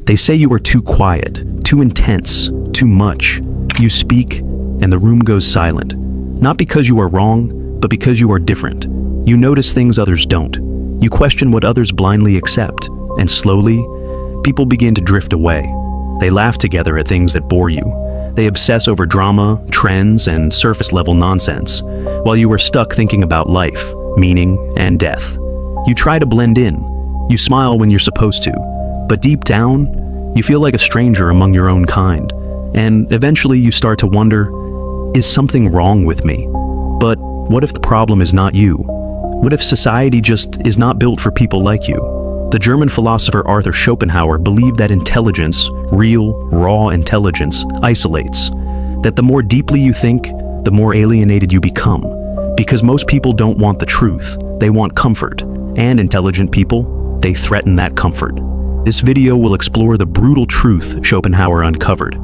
They say you are too quiet, too intense, too much. You speak, and the room goes silent. Not because you are wrong, but because you are different. You notice things others don't. You question what others blindly accept, and slowly, people begin to drift away. They laugh together at things that bore you. They obsess over drama, trends, and surface-level nonsense, while you are stuck thinking about life, meaning, and death. You try to blend in. You smile when you're supposed to, but deep down, you feel like a stranger among your own kind. And eventually you start to wonder, is something wrong with me? But what if the problem is not you? What if society just is not built for people like you? The German philosopher Arthur Schopenhauer believed that intelligence, real, raw intelligence, isolates. That the more deeply you think, the more alienated you become. Because most people don't want the truth, they want comfort. And intelligent people, they threaten that comfort. This video will explore the brutal truth Schopenhauer uncovered,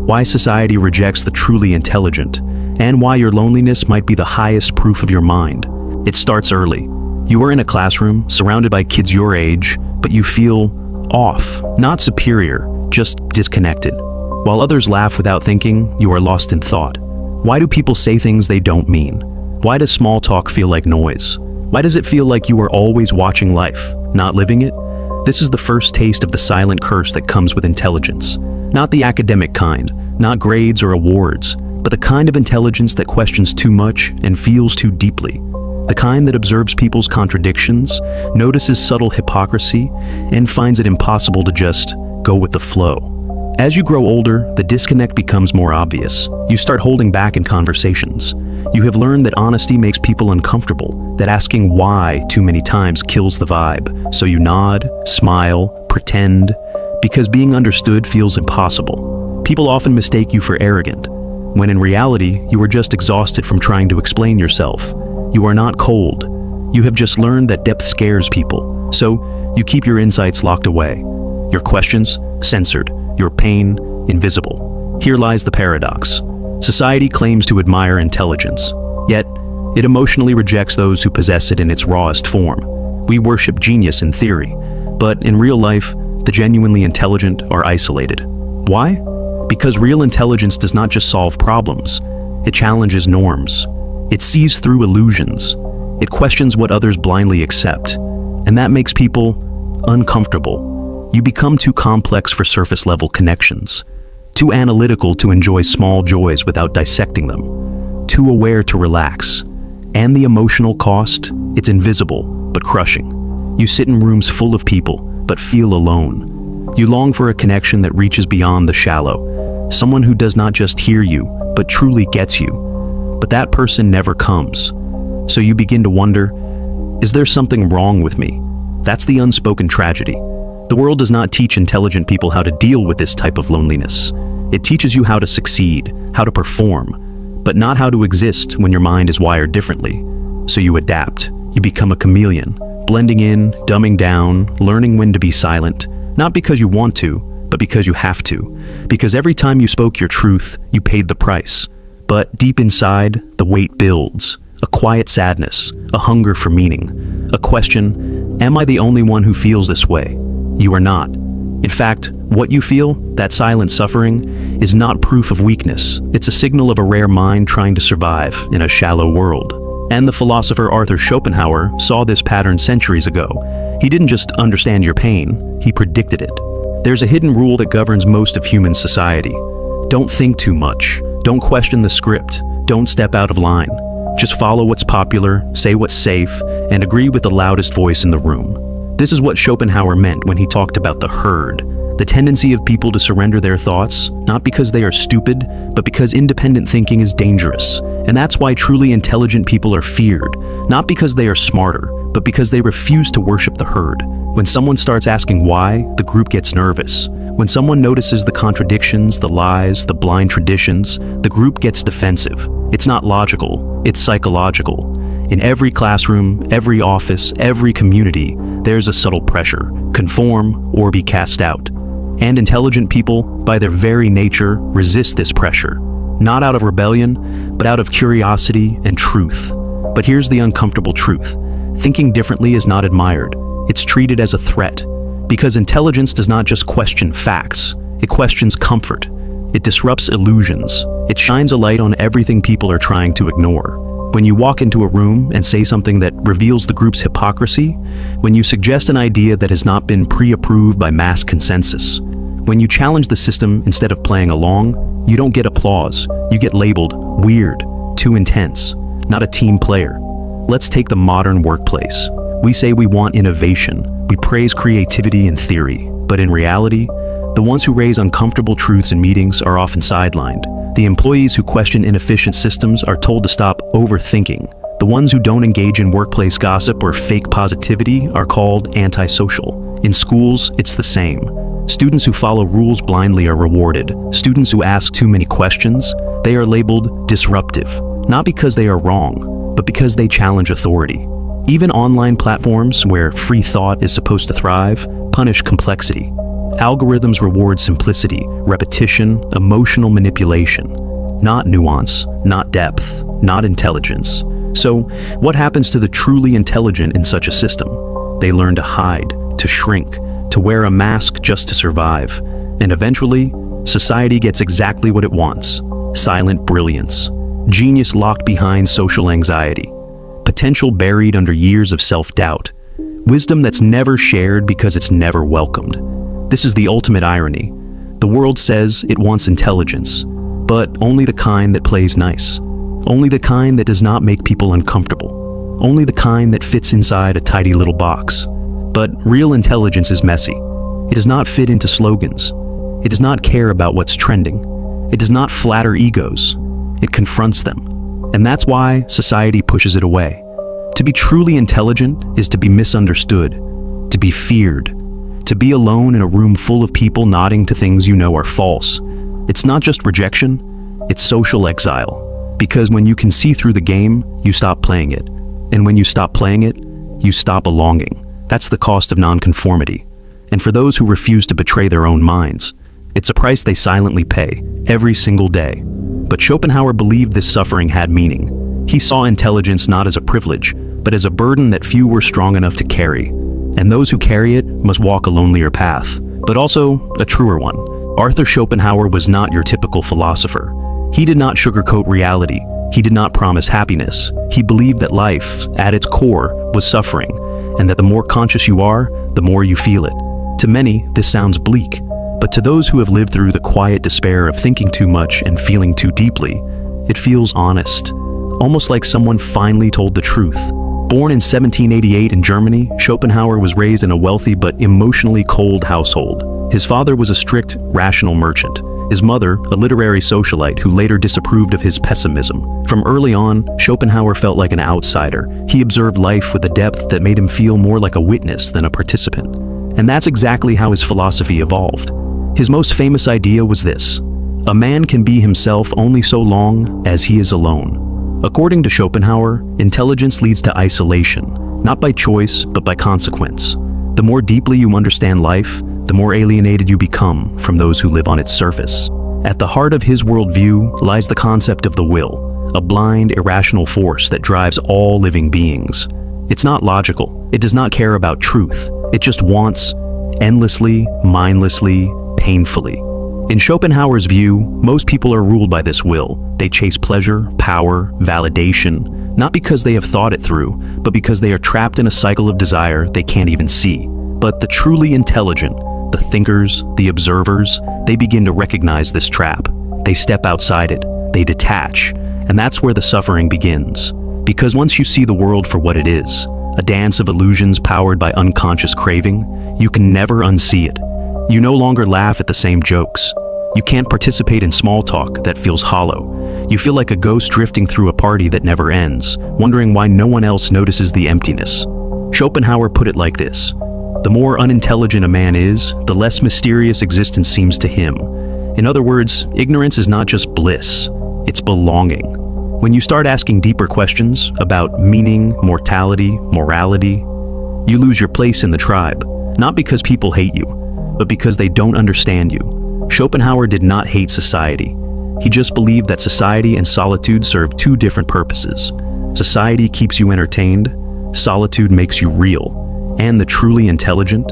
why society rejects the truly intelligent, and why your loneliness might be the highest proof of your mind. It starts early. You are in a classroom, surrounded by kids your age, but you feel off, not superior, just disconnected. While others laugh without thinking, you are lost in thought. Why do people say things they don't mean? Why does small talk feel like noise? Why does it feel like you are always watching life, not living it? This is the first taste of the silent curse that comes with intelligence. Not the academic kind, not grades or awards, but the kind of intelligence that questions too much and feels too deeply. The kind that observes people's contradictions, notices subtle hypocrisy, and finds it impossible to just go with the flow. As you grow older, the disconnect becomes more obvious. You start holding back in conversations. You have learned that honesty makes people uncomfortable, that asking why too many times kills the vibe. So you nod, smile, pretend, because being understood feels impossible. People often mistake you for arrogant, when in reality, you are just exhausted from trying to explain yourself. You are not cold. You have just learned that depth scares people, so you keep your insights locked away. Your questions, censored. Your pain, invisible. Here lies the paradox. Society claims to admire intelligence, yet it emotionally rejects those who possess it in its rawest form. We worship genius in theory, but in real life, the genuinely intelligent are isolated. Why? Because real intelligence does not just solve problems, it challenges norms. It sees through illusions. It questions what others blindly accept, and that makes people uncomfortable. You become too complex for surface-level connections, too analytical to enjoy small joys without dissecting them, too aware to relax. And the emotional cost? It's invisible, but crushing. You sit in rooms full of people, but feel alone. You long for a connection that reaches beyond the shallow, someone who does not just hear you, but truly gets you. But that person never comes. So you begin to wonder, is there something wrong with me? That's the unspoken tragedy. The world does not teach intelligent people how to deal with this type of loneliness. It teaches you how to succeed, how to perform, but not how to exist when your mind is wired differently. So you adapt. You become a chameleon, blending in, dumbing down, learning when to be silent, not because you want to, but because you have to. Because every time you spoke your truth, you paid the price. But deep inside, the weight builds. A quiet sadness, a hunger for meaning, a question, am I the only one who feels this way? You are not. In fact, what you feel, that silent suffering, is not proof of weakness. It's a signal of a rare mind trying to survive in a shallow world. And the philosopher Arthur Schopenhauer saw this pattern centuries ago. He didn't just understand your pain, he predicted it. There's a hidden rule that governs most of human society. Don't think too much. Don't question the script. Don't step out of line. Just follow what's popular, say what's safe, and agree with the loudest voice in the room. This is what Schopenhauer meant when he talked about the herd, the tendency of people to surrender their thoughts, not because they are stupid, but because independent thinking is dangerous. And that's why truly intelligent people are feared, not because they are smarter, but because they refuse to worship the herd. When someone starts asking why, the group gets nervous. When someone notices the contradictions, the lies, the blind traditions, the group gets defensive. It's not logical, it's psychological. In every classroom, every office, every community, there's a subtle pressure, conform or be cast out. And intelligent people, by their very nature, resist this pressure, not out of rebellion, but out of curiosity and truth. But here's the uncomfortable truth. Thinking differently is not admired. It's treated as a threat. Because intelligence does not just question facts, it questions comfort. It disrupts illusions. It shines a light on everything people are trying to ignore. When you walk into a room and say something that reveals the group's hypocrisy, when you suggest an idea that has not been pre-approved by mass consensus, when you challenge the system instead of playing along, you don't get applause. You get labeled weird, too intense, not a team player. Let's take the modern workplace. We say we want innovation. We praise creativity and theory. But in reality, the ones who raise uncomfortable truths in meetings are often sidelined. The employees who question inefficient systems are told to stop overthinking. The ones who don't engage in workplace gossip or fake positivity are called antisocial. In schools, it's the same. Students who follow rules blindly are rewarded. Students who ask too many questions, they are labeled disruptive. Not because they are wrong, but because they challenge authority. Even online platforms, where free thought is supposed to thrive, punish complexity. Algorithms reward simplicity, repetition, emotional manipulation. Not nuance, not depth, not intelligence. So, what happens to the truly intelligent in such a system? They learn to hide, to shrink, to wear a mask just to survive. And eventually, society gets exactly what it wants: silent brilliance, genius locked behind social anxiety, potential buried under years of self-doubt, wisdom that's never shared because it's never welcomed. This is the ultimate irony. The world says it wants intelligence, but only the kind that plays nice. Only the kind that does not make people uncomfortable. Only the kind that fits inside a tidy little box. But real intelligence is messy. It does not fit into slogans. It does not care about what's trending. It does not flatter egos. It confronts them. And that's why society pushes it away. To be truly intelligent is to be misunderstood, to be feared, to be alone in a room full of people nodding to things you know are false. It's not just rejection, it's social exile. Because when you can see through the game, you stop playing it. And when you stop playing it, you stop belonging. That's the cost of nonconformity. And for those who refuse to betray their own minds, it's a price they silently pay, every single day. But Schopenhauer believed this suffering had meaning. He saw intelligence not as a privilege, but as a burden that few were strong enough to carry. And those who carry it must walk a lonelier path, but also a truer one. Arthur Schopenhauer was not your typical philosopher. He did not sugarcoat reality. He did not promise happiness. He believed that life, at its core, was suffering, and that the more conscious you are, the more you feel it. To many, this sounds bleak, but to those who have lived through the quiet despair of thinking too much and feeling too deeply, it feels honest, almost like someone finally told the truth. Born in 1788 in Germany, Schopenhauer was raised in a wealthy but emotionally cold household. His father was a strict, rational merchant. His mother, a literary socialite who later disapproved of his pessimism. From early on, Schopenhauer felt like an outsider. He observed life with a depth that made him feel more like a witness than a participant. And that's exactly how his philosophy evolved. His most famous idea was this: a man can be himself only so long as he is alone. According to Schopenhauer, intelligence leads to isolation, not by choice, but by consequence. The more deeply you understand life, the more alienated you become from those who live on its surface. At the heart of his worldview lies the concept of the will, a blind, irrational force that drives all living beings. It's not logical. It does not care about truth. It just wants, endlessly, mindlessly, painfully. In Schopenhauer's view, most people are ruled by this will. They chase pleasure, power, validation, not because they have thought it through, but because they are trapped in a cycle of desire they can't even see. But the truly intelligent, the thinkers, the observers, they begin to recognize this trap. They step outside it, they detach, and that's where the suffering begins. Because once you see the world for what it is, a dance of illusions powered by unconscious craving, you can never unsee it. You no longer laugh at the same jokes. You can't participate in small talk that feels hollow. You feel like a ghost drifting through a party that never ends, wondering why no one else notices the emptiness. Schopenhauer put it like this: the more unintelligent a man is, the less mysterious existence seems to him. In other words, ignorance is not just bliss, it's belonging. When you start asking deeper questions about meaning, mortality, morality, you lose your place in the tribe, not because people hate you, but because they don't understand you. Schopenhauer did not hate society. He just believed that society and solitude serve two different purposes. Society keeps you entertained, solitude makes you real. And the truly intelligent,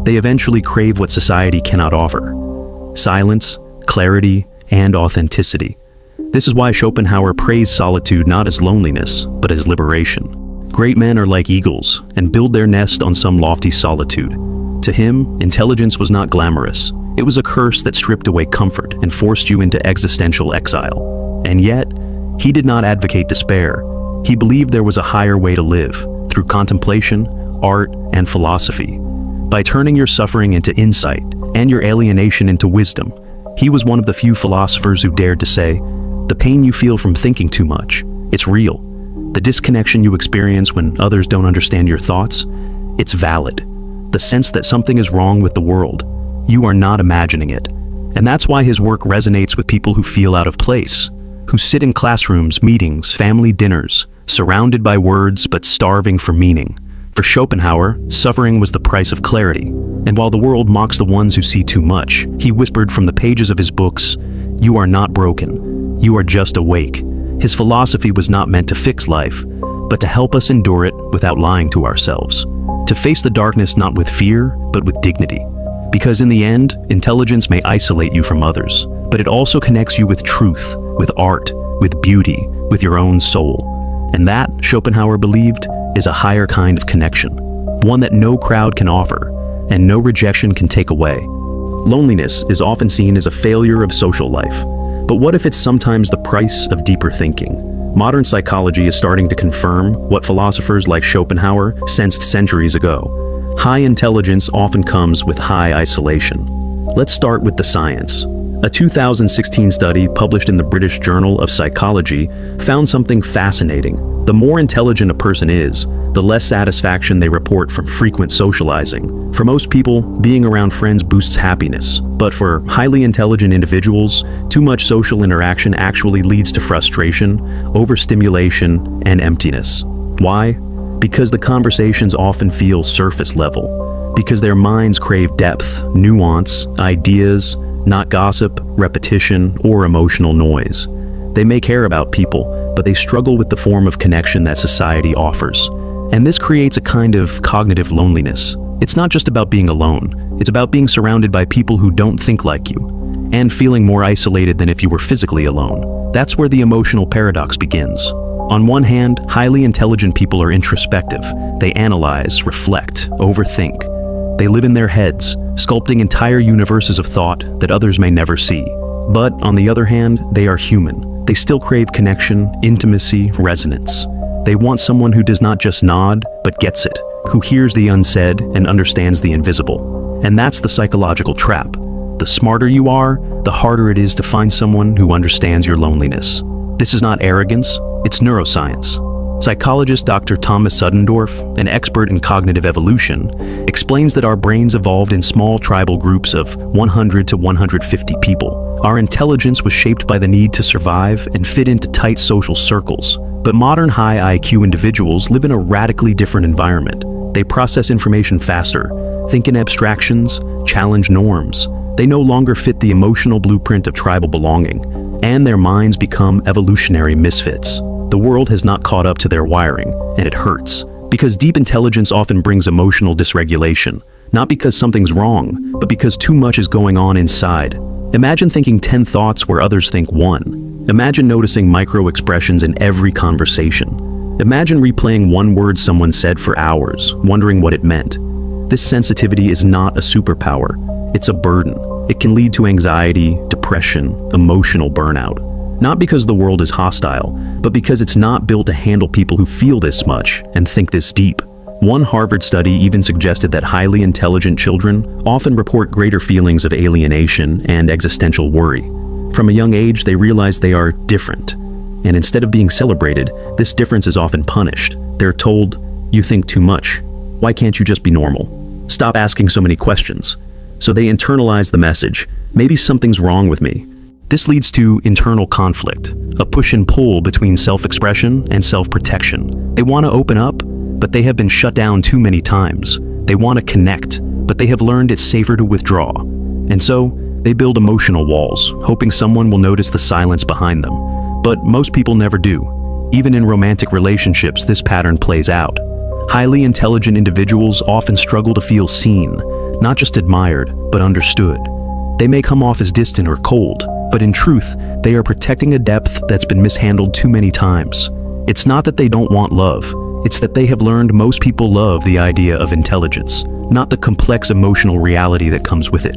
they eventually crave what society cannot offer: silence, clarity, and authenticity. This is why Schopenhauer praised solitude not as loneliness, but as liberation. Great men are like eagles and build their nest on some lofty solitude. To him, intelligence was not glamorous. It was a curse that stripped away comfort and forced you into existential exile. And yet, he did not advocate despair. He believed there was a higher way to live, through contemplation, art, and philosophy. By turning your suffering into insight and your alienation into wisdom, he was one of the few philosophers who dared to say, "The pain you feel from thinking too much, it's real. The disconnection you experience when others don't understand your thoughts, it's valid. The sense that something is wrong with the world, you are not imagining it." And that's why his work resonates with people who feel out of place, who sit in classrooms, meetings, family dinners, surrounded by words but starving for meaning. For Schopenhauer, suffering was the price of clarity, and while the world mocks the ones who see too much, he whispered from the pages of his books, "You are not broken, you are just awake." His philosophy was not meant to fix life, but to help us endure it without lying to ourselves. To face the darkness not with fear, but with dignity. Because in the end, intelligence may isolate you from others, but it also connects you with truth, with art, with beauty, with your own soul. And that, Schopenhauer believed, is a higher kind of connection, one that no crowd can offer, and no rejection can take away. Loneliness is often seen as a failure of social life, but what if it's sometimes the price of deeper thinking? Modern psychology is starting to confirm what philosophers like Schopenhauer sensed centuries ago. High intelligence often comes with high isolation. Let's start with the science. A 2016 study published in the British Journal of Psychology found something fascinating. The more intelligent a person is, the less satisfaction they report from frequent socializing. For most people, being around friends boosts happiness, but for highly intelligent individuals, too much social interaction actually leads to frustration, overstimulation, and emptiness. Why? Because the conversations often feel surface level. Because their minds crave depth, nuance, ideas, not gossip, repetition, or emotional noise. They may care about people, but they struggle with the form of connection that society offers. And this creates a kind of cognitive loneliness. It's not just about being alone, it's about being surrounded by people who don't think like you, and feeling more isolated than if you were physically alone. That's where the emotional paradox begins. On one hand, highly intelligent people are introspective. They analyze, reflect, overthink. They live in their heads, sculpting entire universes of thought that others may never see. But on the other hand, they are human. They still crave connection, intimacy, resonance. They want someone who does not just nod, but gets it, who hears the unsaid and understands the invisible. And that's the psychological trap. The smarter you are, the harder it is to find someone who understands your loneliness. This is not arrogance, it's neuroscience. Psychologist Dr. Thomas Suddendorf, an expert in cognitive evolution, explains that our brains evolved in small tribal groups of 100 to 150 people. Our intelligence was shaped by the need to survive and fit into tight social circles. But modern high IQ individuals live in a radically different environment. They process information faster, think in abstractions, challenge norms. They no longer fit the emotional blueprint of tribal belonging, and their minds become evolutionary misfits. The world has not caught up to their wiring, and it hurts. Because deep intelligence often brings emotional dysregulation, not because something's wrong, but because too much is going on inside. Imagine thinking 10 thoughts where others think one. Imagine noticing micro-expressions in every conversation. Imagine replaying one word someone said for hours, wondering what it meant. This sensitivity is not a superpower, it's a burden. It can lead to anxiety, depression, emotional burnout. Not because the world is hostile, but because it's not built to handle people who feel this much and think this deep. One Harvard study even suggested that highly intelligent children often report greater feelings of alienation and existential worry. From a young age, they realize they are different. And instead of being celebrated, this difference is often punished. They're told, "You think too much. Why can't you just be normal? Stop asking so many questions." So they internalize the message, maybe something's wrong with me. This leads to internal conflict, a push and pull between self-expression and self-protection. They want to open up, but they have been shut down too many times. They want to connect, but they have learned it's safer to withdraw. And so, they build emotional walls, hoping someone will notice the silence behind them. But most people never do. Even in romantic relationships, this pattern plays out. Highly intelligent individuals often struggle to feel seen, not just admired, but understood. They may come off as distant or cold, but in truth, they are protecting a depth that's been mishandled too many times. It's not that they don't want love, it's that they have learned most people love the idea of intelligence, not the complex emotional reality that comes with it.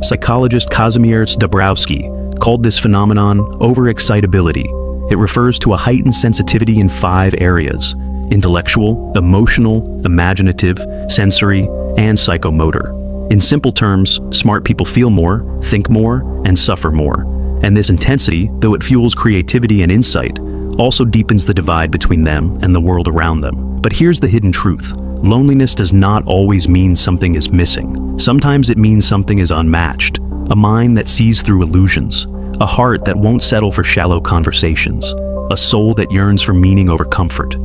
Psychologist Kazimierz Dabrowski called this phenomenon overexcitability. It refers to a heightened sensitivity in 5 areas: intellectual, emotional, imaginative, sensory, and psychomotor. In simple terms, smart people feel more, think more, and suffer more. And this intensity, though it fuels creativity and insight, also deepens the divide between them and the world around them. But here's the hidden truth. Loneliness does not always mean something is missing. Sometimes it means something is unmatched. A mind that sees through illusions. A heart that won't settle for shallow conversations. A soul that yearns for meaning over comfort.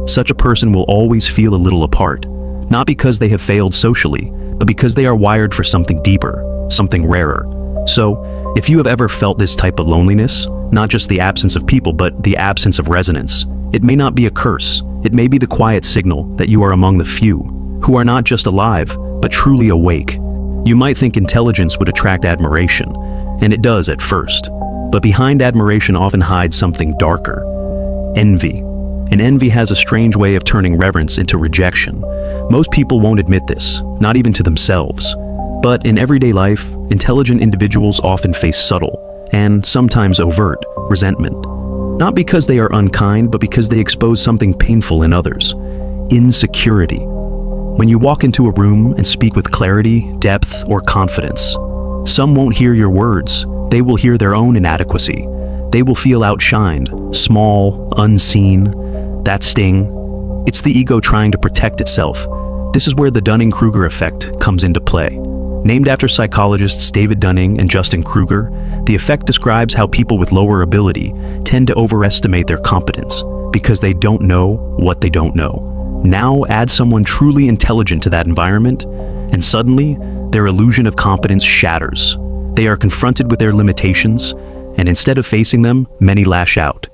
Such a person will always feel a little apart. Not because they have failed socially, but because they are wired for something deeper, something rarer. So, if you have ever felt this type of loneliness, not just the absence of people, but the absence of resonance, it may not be a curse. It may be the quiet signal that you are among the few, who are not just alive, but truly awake. You might think intelligence would attract admiration, and it does at first. But behind admiration often hides something darker. Envy. And envy has a strange way of turning reverence into rejection. Most people won't admit this, not even to themselves. But in everyday life, intelligent individuals often face subtle, and sometimes overt, resentment. Not because they are unkind, but because they expose something painful in others. Insecurity. When you walk into a room and speak with clarity, depth, or confidence, some won't hear your words. They will hear their own inadequacy. They will feel outshined, small, unseen. That sting, it's the ego trying to protect itself. This is where the Dunning-Kruger effect comes into play. Named after psychologists David Dunning and Justin Kruger, the effect describes how people with lower ability tend to overestimate their competence because they don't know what they don't know. Now add someone truly intelligent to that environment, and suddenly their illusion of competence shatters. They are confronted with their limitations, and instead of facing them, many lash out.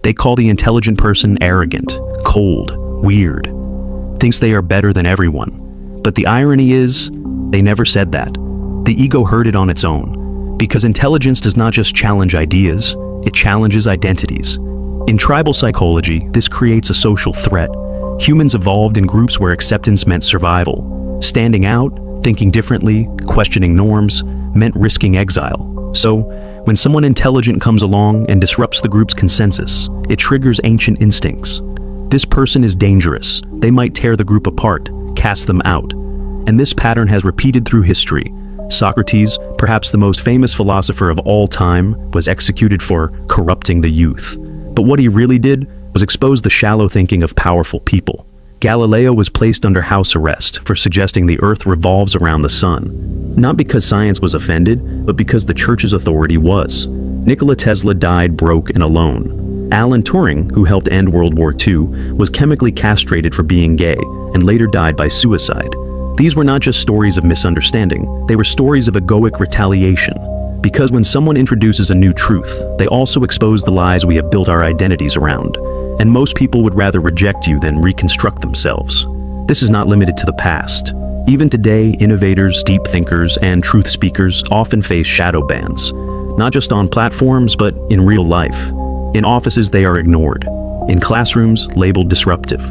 They call the intelligent person arrogant, cold, weird, thinks they are better than everyone. But the irony is, they never said that. The ego heard it on its own. Because intelligence does not just challenge ideas, it challenges identities. In tribal psychology, this creates a social threat. Humans evolved in groups where acceptance meant survival. Standing out, thinking differently, questioning norms, meant risking exile. So, when someone intelligent comes along and disrupts the group's consensus, it triggers ancient instincts. This person is dangerous. They might tear the group apart, cast them out. And this pattern has repeated through history. Socrates, perhaps the most famous philosopher of all time, was executed for corrupting the youth. But what he really did was expose the shallow thinking of powerful people. Galileo was placed under house arrest for suggesting the earth revolves around the sun. Not because science was offended, but because the church's authority was. Nikola Tesla died broke and alone. Alan Turing, who helped end World War II, was chemically castrated for being gay and later died by suicide. These were not just stories of misunderstanding, they were stories of egoic retaliation. Because when someone introduces a new truth, they also expose the lies we have built our identities around. And most people would rather reject you than reconstruct themselves. This is not limited to the past. Even today, innovators, deep thinkers, and truth speakers often face shadow bans. Not just on platforms, but in real life. In offices, they are ignored. In classrooms, labeled disruptive.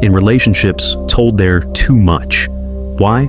In relationships, told they're too much. Why?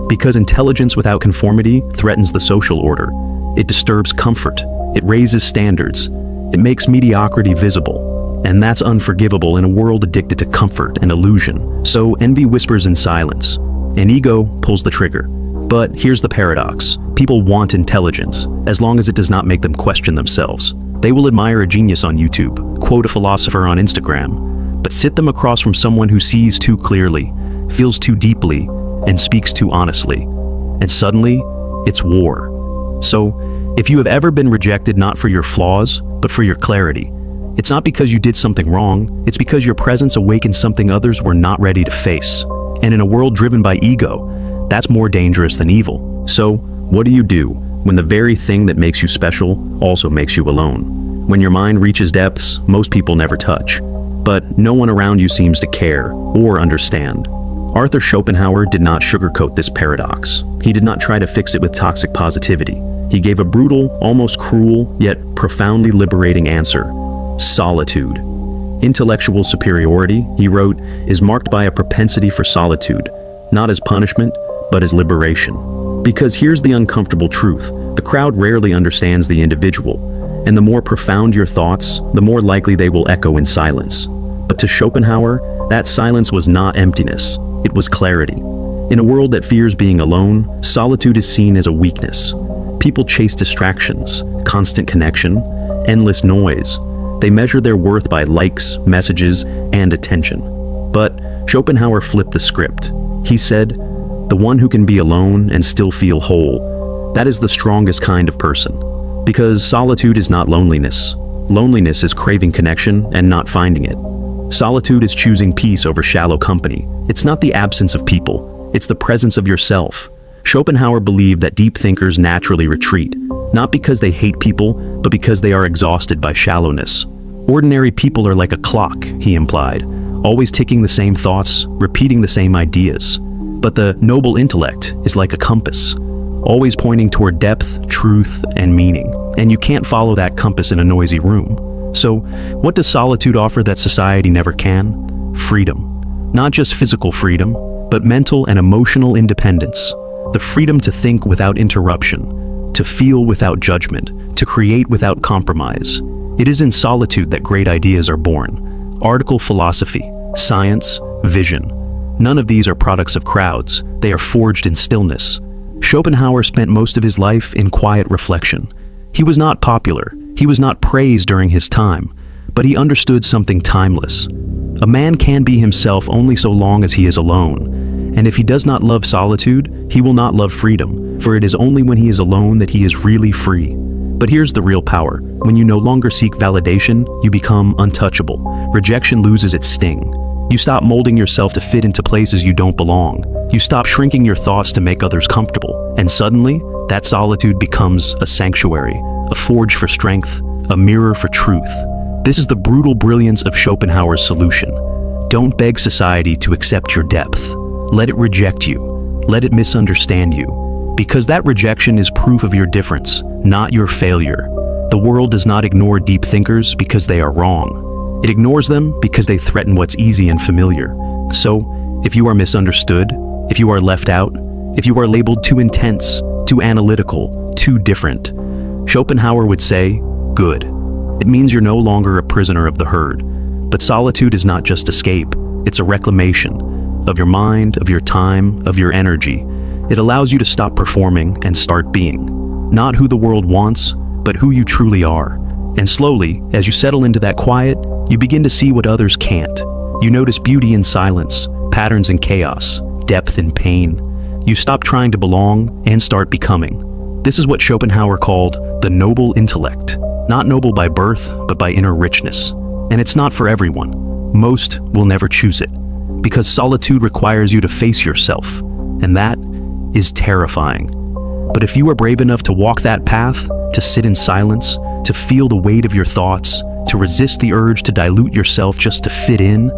Because intelligence without conformity threatens the social order. It disturbs comfort. It raises standards. It makes mediocrity visible. And that's unforgivable in a world addicted to comfort and illusion. So envy whispers in silence. And ego pulls the trigger. But here's the paradox. People want intelligence, as long as it does not make them question themselves. They will admire a genius on YouTube, quote a philosopher on Instagram, but sit them across from someone who sees too clearly, feels too deeply, and speaks too honestly. And suddenly, it's war. So, if you have ever been rejected not for your flaws, but for your clarity, it's not because you did something wrong, it's because your presence awakened something others were not ready to face. And in a world driven by ego, that's more dangerous than evil. So, what do you do when the very thing that makes you special also makes you alone? When your mind reaches depths most people never touch, but no one around you seems to care or understand. Arthur Schopenhauer did not sugarcoat this paradox. He did not try to fix it with toxic positivity. He gave a brutal, almost cruel, yet profoundly liberating answer: solitude. Intellectual superiority, he wrote, is marked by a propensity for solitude, not as punishment, but as liberation. Because here's the uncomfortable truth: the crowd rarely understands the individual, and the more profound your thoughts, the more likely they will echo in silence. But to Schopenhauer, that silence was not emptiness, it was clarity. In a world that fears being alone, solitude is seen as a weakness. People chase distractions, constant connection, endless noise. They measure their worth by likes, messages, and attention. But Schopenhauer flipped the script. He said, "The one who can be alone and still feel whole, that is the strongest kind of person." Because solitude is not loneliness. Loneliness is craving connection and not finding it. Solitude is choosing peace over shallow company. It's not the absence of people, it's the presence of yourself. Schopenhauer believed that deep thinkers naturally retreat, not because they hate people, but because they are exhausted by shallowness. Ordinary people are like a clock, he implied, always ticking the same thoughts, repeating the same ideas. But the noble intellect is like a compass, always pointing toward depth, truth, and meaning. And you can't follow that compass in a noisy room. So, what does solitude offer that society never can? Freedom. Not just physical freedom, but mental and emotional independence. The freedom to think without interruption, to feel without judgment, to create without compromise. It is in solitude that great ideas are born. Article philosophy, science, vision. None of these are products of crowds, they are forged in stillness. Schopenhauer spent most of his life in quiet reflection. He was not popular, he was not praised during his time, but he understood something timeless. A man can be himself only so long as he is alone, and if he does not love solitude, he will not love freedom, for it is only when he is alone that he is really free. But here's the real power. When you no longer seek validation, you become untouchable. Rejection loses its sting. You stop molding yourself to fit into places you don't belong. You stop shrinking your thoughts to make others comfortable. And suddenly, that solitude becomes a sanctuary, a forge for strength, a mirror for truth. This is the brutal brilliance of Schopenhauer's solution. Don't beg society to accept your depth. Let it reject you. Let it misunderstand you. Because that rejection is proof of your difference, not your failure. The world does not ignore deep thinkers because they are wrong. It ignores them because they threaten what's easy and familiar. So, if you are misunderstood, if you are left out, if you are labeled too intense, too analytical, too different, Schopenhauer would say, good. It means you're no longer a prisoner of the herd. But solitude is not just escape, it's a reclamation of your mind, of your time, of your energy. It allows you to stop performing and start being. Not who the world wants, but who you truly are. And slowly, as you settle into that quiet, you begin to see what others can't. You notice beauty in silence, patterns in chaos, depth in pain. You stop trying to belong and start becoming. This is what Schopenhauer called the noble intellect. Not noble by birth, but by inner richness. And it's not for everyone. Most will never choose it. Because solitude requires you to face yourself. And that is terrifying. But if you are brave enough to walk that path, to sit in silence, to feel the weight of your thoughts, to resist the urge to dilute yourself just to fit in,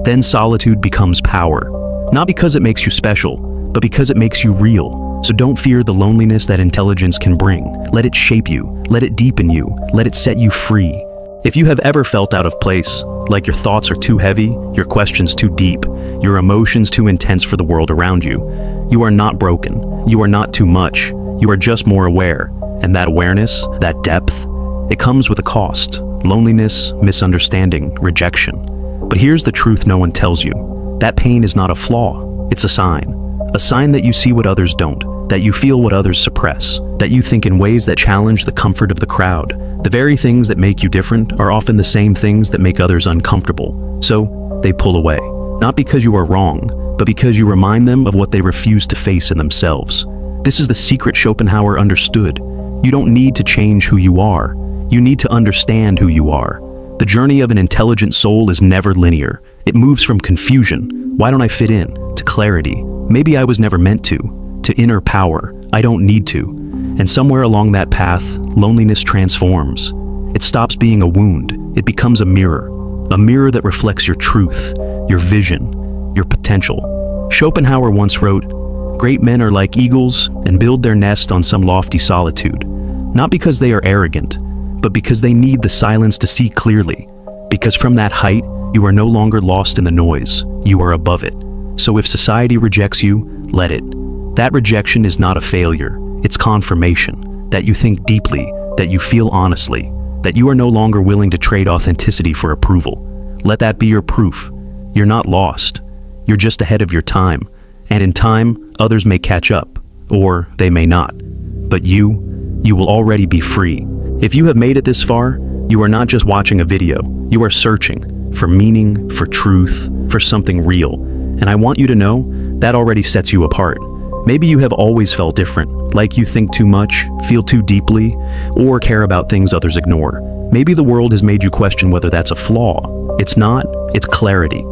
then solitude becomes power. Not because it makes you special, but because it makes you real. So don't fear the loneliness that intelligence can bring. Let it shape you, let it deepen you, let it set you free. If you have ever felt out of place, like your thoughts are too heavy, your questions too deep, your emotions too intense for the world around you, you are not broken, you are not too much, you are just more aware. And that awareness, that depth, it comes with a cost. Loneliness, misunderstanding, rejection. But here's the truth no one tells you. That pain is not a flaw, it's a sign. A sign that you see what others don't, that you feel what others suppress, that you think in ways that challenge the comfort of the crowd. The very things that make you different are often the same things that make others uncomfortable. So, they pull away. Not because you are wrong, but because you remind them of what they refuse to face in themselves. This is the secret Schopenhauer understood. You don't need to change who you are. You need to understand who you are. The journey of an intelligent soul is never linear. It moves from confusion, why don't I fit in, to clarity, maybe I was never meant to inner power, I don't need to. And somewhere along that path, loneliness transforms. It stops being a wound, it becomes a mirror that reflects your truth, your vision, your potential. Schopenhauer once wrote, "Great men are like eagles and build their nest on some lofty solitude, not because they are arrogant, but because they need the silence to see clearly, because from that height you are no longer lost in the noise, you are above it. So if society rejects you, let it. That rejection is not a failure, it's confirmation, that you think deeply, that you feel honestly, that you are no longer willing to trade authenticity for approval. Let that be your proof. You're not lost. You're just ahead of your time, and in time, others may catch up, or they may not. But you will already be free. If you have made it this far, you are not just watching a video, you are searching for meaning, for truth, for something real. And I want you to know, that already sets you apart. Maybe you have always felt different, like you think too much, feel too deeply, or care about things others ignore. Maybe the world has made you question whether that's a flaw. It's not, it's clarity.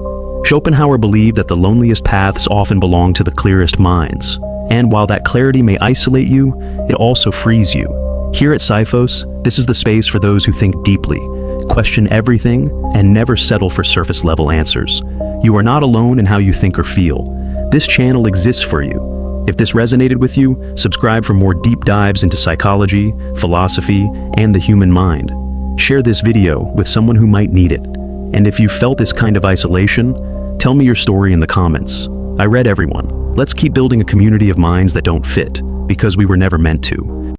Schopenhauer believed that the loneliest paths often belong to the clearest minds. And while that clarity may isolate you, it also frees you. Here at Sifos, this is the space for those who think deeply, question everything, and never settle for surface-level answers. You are not alone in how you think or feel. This channel exists for you. If this resonated with you, subscribe for more deep dives into psychology, philosophy, and the human mind. Share this video with someone who might need it. And if you felt this kind of isolation, tell me your story in the comments. I read everyone. Let's keep building a community of minds that don't fit, because we were never meant to.